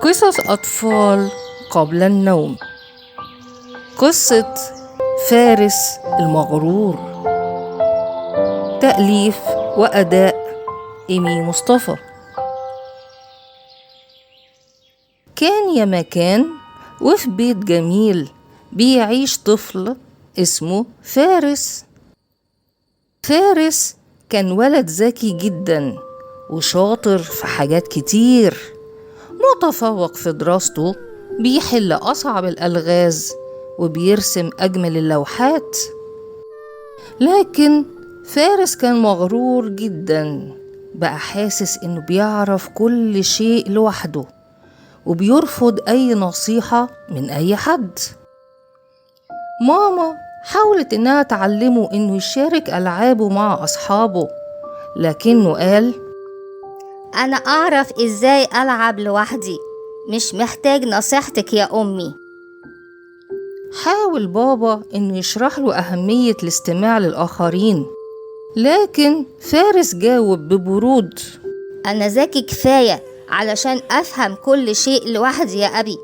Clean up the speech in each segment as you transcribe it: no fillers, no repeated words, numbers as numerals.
قصص أطفال قبل النوم. قصة فارس المغرور. تأليف وأداء إيمي مصطفى. كان يا مكان وفي بيت جميل بيعيش طفل اسمه فارس. فارس كان ولد ذكي جدا وشاطر في حاجات كتير، متفوق في دراسته، بيحل أصعب الألغاز وبيرسم أجمل اللوحات. لكن فارس كان مغرور جدا، بقى حاسس إنه بيعرف كل شيء لوحده وبيرفض أي نصيحة من أي حد. ماما حاولت إنها تعلمه إنه يشارك ألعابه مع أصحابه، لكنه قال: أنا أعرف إزاي ألعب لوحدي، مش محتاج نصيحتك يا أمي. حاول بابا إنه يشرح له أهمية الاستماع للآخرين، لكن فارس جاوب ببرود: أنا ذكي كفاية علشان أفهم كل شيء لوحدي يا أبي.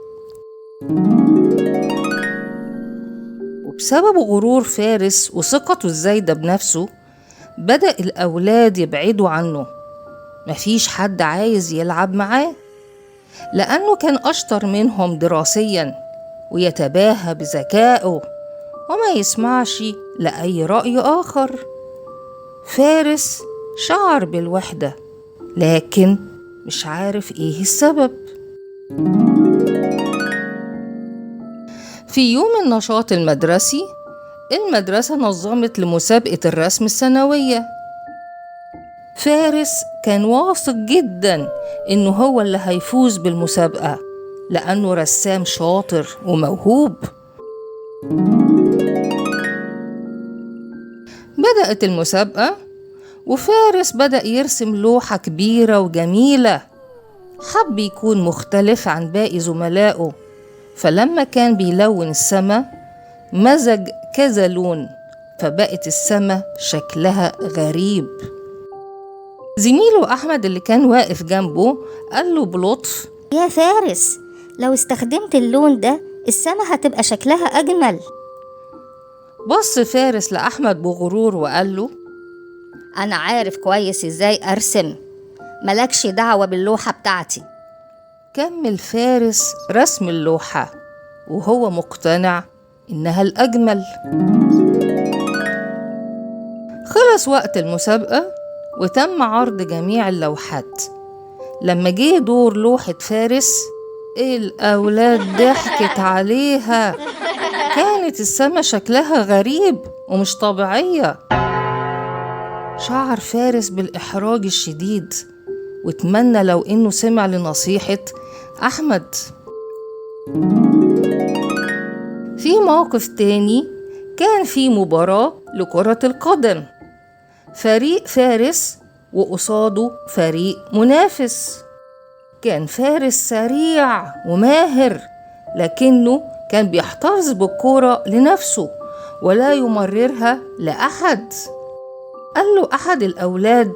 وبسبب غرور فارس وثقته الزايدة بنفسه بدأ الأولاد يبعدوا عنه. مفيش حد عايز يلعب معاه لأنه كان أشطر منهم دراسيا ويتباهى بذكائه وما يسمعش لأي رأي آخر. فارس شعر بالوحدة، لكن مش عارف إيه السبب. في يوم النشاط المدرسي، المدرسة نظمت لمسابقة الرسم السنوية. فارس كان واثق جدا إنه هو اللي هيفوز بالمسابقة لأنه رسام شاطر وموهوب. بدأت المسابقة وفارس بدأ يرسم لوحة كبيرة وجميلة. حب يكون مختلف عن باقي زملائه، فلما كان بيلون السما مزج كذا لون، فبقت السما شكلها غريب. زميله أحمد اللي كان واقف جنبه قال له بلطف: يا فارس، لو استخدمت اللون ده السما هتبقى شكلها أجمل. بص فارس لأحمد بغرور وقال له: أنا عارف كويس إزاي أرسم، ملكش دعوة باللوحة بتاعتي. كمل فارس رسم اللوحة وهو مقتنع إنها الأجمل. خلص وقت المسابقة وتم عرض جميع اللوحات. لما جه دور لوحة فارس الأولاد ضحكت عليها. كانت السما شكلها غريب ومش طبيعية. شعر فارس بالإحراج الشديد واتمنى لو إنه سمع لنصيحة أحمد. في موقف تاني، كان في مباراة لكرة القدم، فريق فارس وقصاده فريق منافس. كان فارس سريع وماهر، لكنه كان بيحتفظ بالكرة لنفسه ولا يمررها لأحد. قال له أحد الأولاد: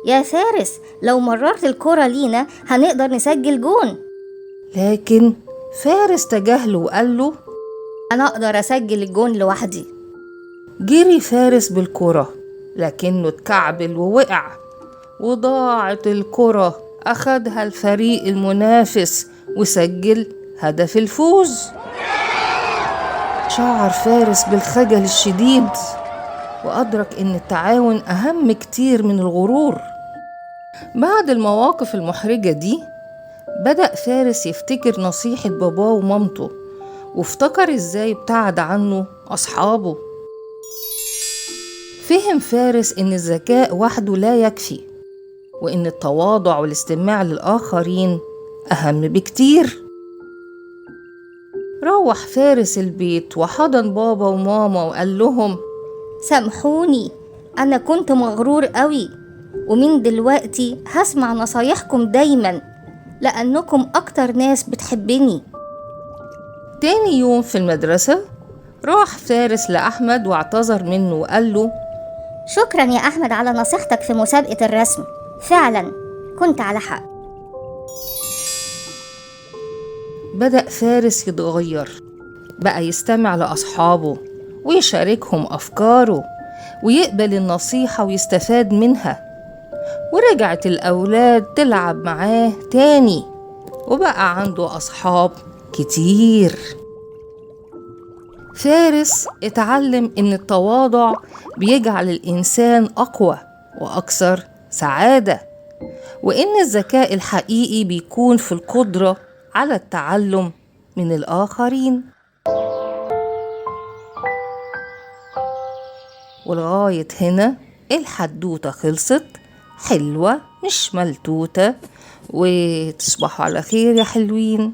يا فارس، لو مررت الكرة لينا هنقدر نسجل جون. لكن فارس تجاهله وقال له: أنا أقدر أسجل الجون لوحدي. جري فارس بالكرة لكنه اتكعبل ووقع وضاعت الكرة. أخدها الفريق المنافس وسجل هدف الفوز. شعر فارس بالخجل الشديد وأدرك إن التعاون أهم كتير من الغرور. بعد المواقف المحرجة دي بدأ فارس يفتكر نصيحة باباه ومامته وافتكر إزاي ابتعد عنه أصحابه. فهم فارس إن الذكاء وحده لا يكفي، وإن التواضع والاستماع للآخرين أهم بكتير. روح فارس البيت وحضن بابا وماما وقال لهم: سامحوني، أنا كنت مغرور قوي، ومن دلوقتي هسمع نصايحكم دايما لأنكم أكتر ناس بتحبني. تاني يوم في المدرسة راح فارس لأحمد واعتذر منه وقال له: شكرا يا أحمد على نصيحتك في مسابقة الرسم، فعلا كنت على حق. بدأ فارس يتغير، بقى يستمع لأصحابه ويشاركهم أفكاره ويقبل النصيحة ويستفاد منها. ورجعت الأولاد تلعب معاه تاني، وبقى عنده أصحاب كتير. فارس اتعلم إن التواضع بيجعل الإنسان أقوى وأكثر سعادة، وإن الذكاء الحقيقي بيكون في القدرة على التعلم من الآخرين. ولغاية هنا الحدوتة خلصت، حلوة مش ملتوتة. وتصبحوا على خير يا حلوين.